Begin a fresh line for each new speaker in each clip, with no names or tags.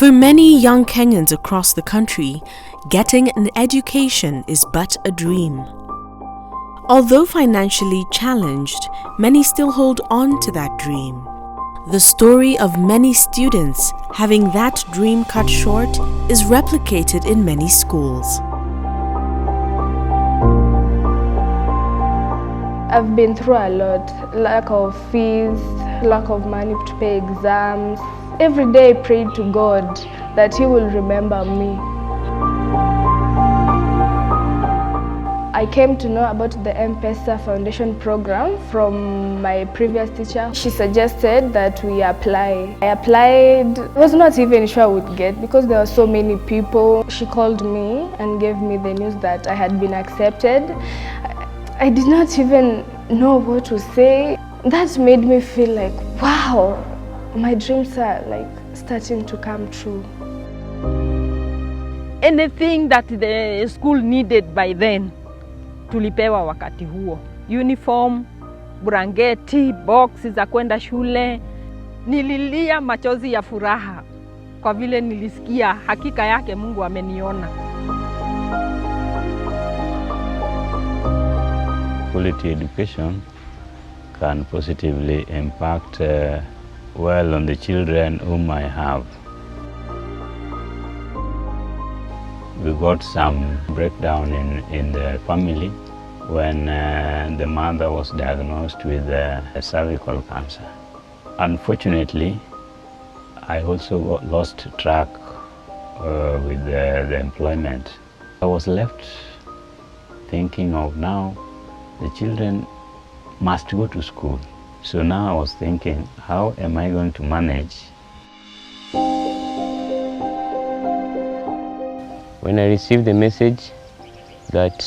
For many young Kenyans across the country, getting an education is but a dream. Although financially challenged, many still hold on to that dream. The story of many students having that dream cut short is replicated in many schools.
I've been through a lot, lack of fees, lack of money to pay exams. Every day I pray to God that He will remember me. I came to know about the M-PESA Foundation program from my previous teacher. She suggested that we apply. I applied. I was not even sure I would get because there were so many people. She called me and gave me the news that I had been accepted. I did not even know what to say. That made me feel like, wow, my dreams are like starting to come true.
Anything that the school needed by then, tulipewa wakati huo. Uniform, blanketi, boxi za kwenda shule. Nililia machozi ya furaha kwa vile nilisikia hakika yake Mungu ameniona.
Quality education can positively impact well on the children whom I have. We got some breakdown in the family when the mother was diagnosed with cervical cancer. Unfortunately, I also lost track with the employment. I was left thinking of now the children must go to school. So now I was thinking, how am I going to manage?
When I received the message that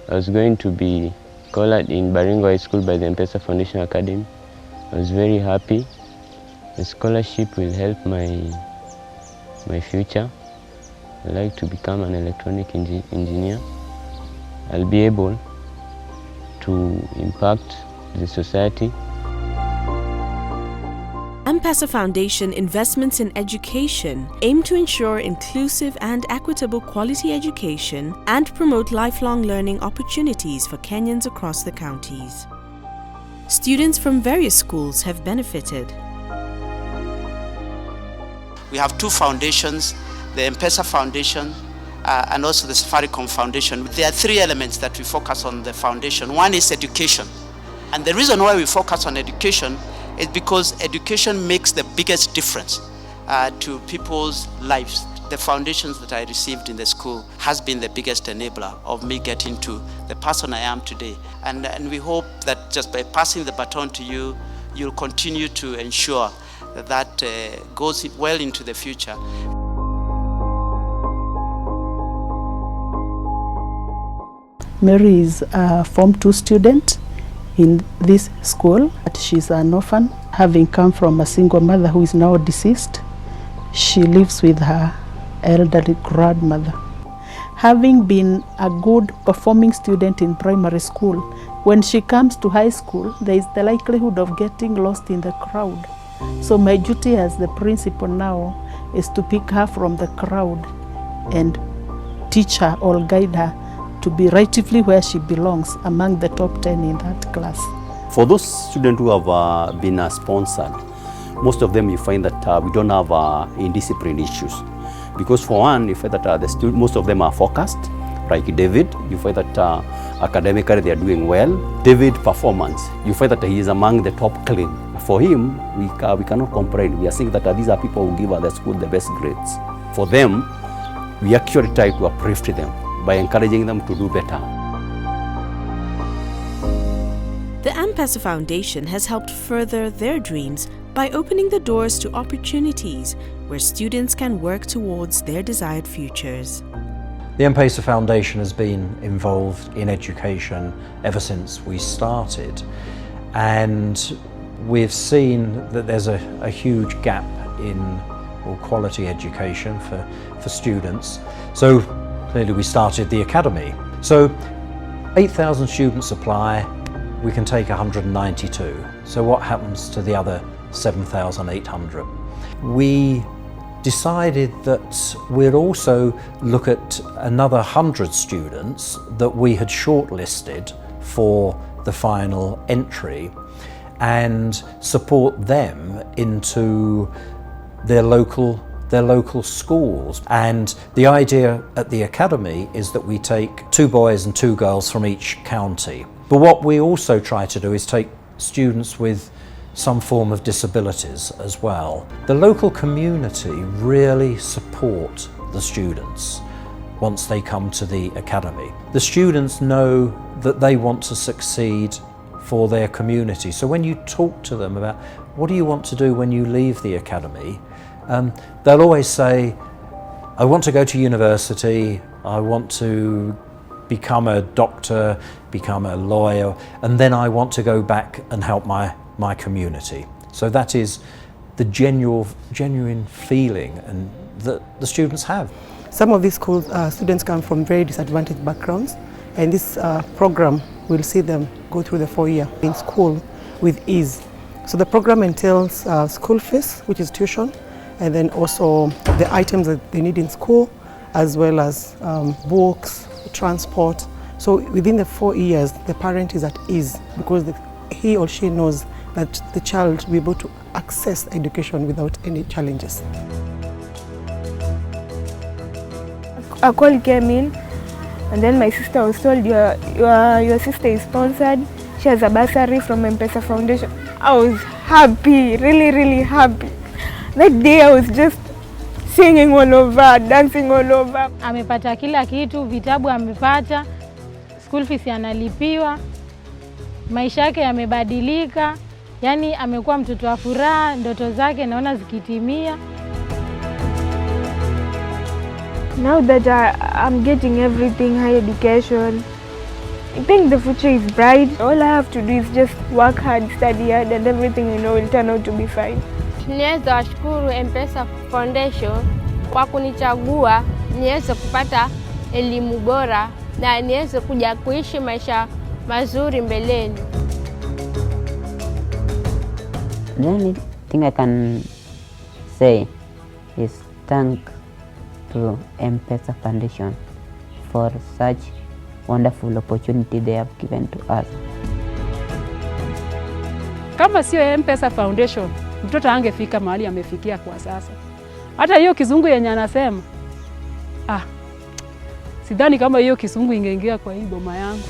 I was going to be colored in Baringo High School by the M-PESA Foundation Academy, I was very happy. The scholarship will help my future. I'd like to become an electronic engineer. I'll be able to impact the society.
M-PESA Foundation investments in education aim to ensure inclusive and equitable quality education and promote lifelong learning opportunities for Kenyans across the counties. Students from various schools have benefited.
We have two foundations, the M-PESA Foundation and also the Safaricom Foundation. There are three elements that we focus on the foundation. One is education. And the reason why we focus on education is because education makes the biggest difference to people's lives. The foundations that I received in the school has been the biggest enabler of me getting to the person I am today. And we hope that just by passing the baton to you, you'll continue to ensure that that goes well into the future.
Mary is a Form 2 student in this school. She's an orphan, having come from a single mother who is now deceased. She lives with her elderly grandmother. Having been a good performing student in primary school, when she comes to high school, there is the likelihood of getting lost in the crowd. So my duty as the principal now is to pick her from the crowd and teach her or guide her to be rightfully where she belongs among the top 10 in that class.
For those students who have been sponsored, most of them you find that we don't have indiscipline issues. Because for one, you find that most of them are focused. Like David, you find that academically they are doing well. David performance, you find that he is among the top clean. For him, we cannot complain. We are saying that these are people who give the school the best grades. For them, we actually try to uplift them by encouraging them to do better.
The M-PESA Foundation has helped further their dreams by opening the doors to opportunities where students can work towards their desired futures.
The M-PESA Foundation has been involved in education ever since we started, and we've seen that there's a huge gap in quality education for students. So clearly we started the Academy. So 8,000 students apply, we can take 192. So what happens to the other 7,800? We decided that we'd also look at another 100 students that we had shortlisted for the final entry and support them into their local schools. And the idea at the academy is that we take 2 boys and 2 girls from each county. But what we also try to do is take students with some form of disabilities as well. The local community really support the students once they come to the academy. The students know that they want to succeed for their community. So when you talk to them about what do you want to do when you leave the academy, they'll always say, I want to go to university, I want to become a doctor, become a lawyer, and then I want to go back and help my community. So that is the genuine feeling and that the students have.
Some of these schools, students come from very disadvantaged backgrounds, and this program will see them go through the 4-year in school with ease. So the program entails school fees, which is tuition, and then also the items that they need in school, as well as books, transport. So within the 4 years, the parent is at ease because he or she knows that the child will be able to access education without any challenges.
A call came in, and then my sister was told, your sister is sponsored. She has a bursary from M-PESA Foundation. I was happy, really, really happy. That day I was just singing all over, dancing all over.
Amepata kila kitu, vitabu amepata, school fees analipiwa, maisha yake yamebadilika, yani amekuwa mtoto wa furaha, ndoto zake naona zikitimia.
Now that I'm getting everything, high education, I think the future is bright. All I have to do is just work hard, study hard, and everything will turn out to be fine.
Niweza washukuru M-PESA Foundation kwa kunichagua niweze kupata elimu bora na niweze kuja kuishi maisha mazuri mbeleni.
The only thing I can say is thank to M-PESA Foundation for such wonderful opportunity they have given to us.
Kama sio M-PESA Foundation, mtoto angefika mahali amefikia kwa sasa. Hata hiyo kizungu yenye anasema, sidhani kama hiyo kizungu ingeingia kwa hii boma yangu.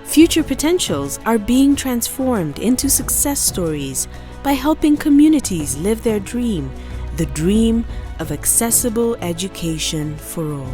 Future potentials are being transformed into success stories by helping communities live their dream, the dream of accessible education for all.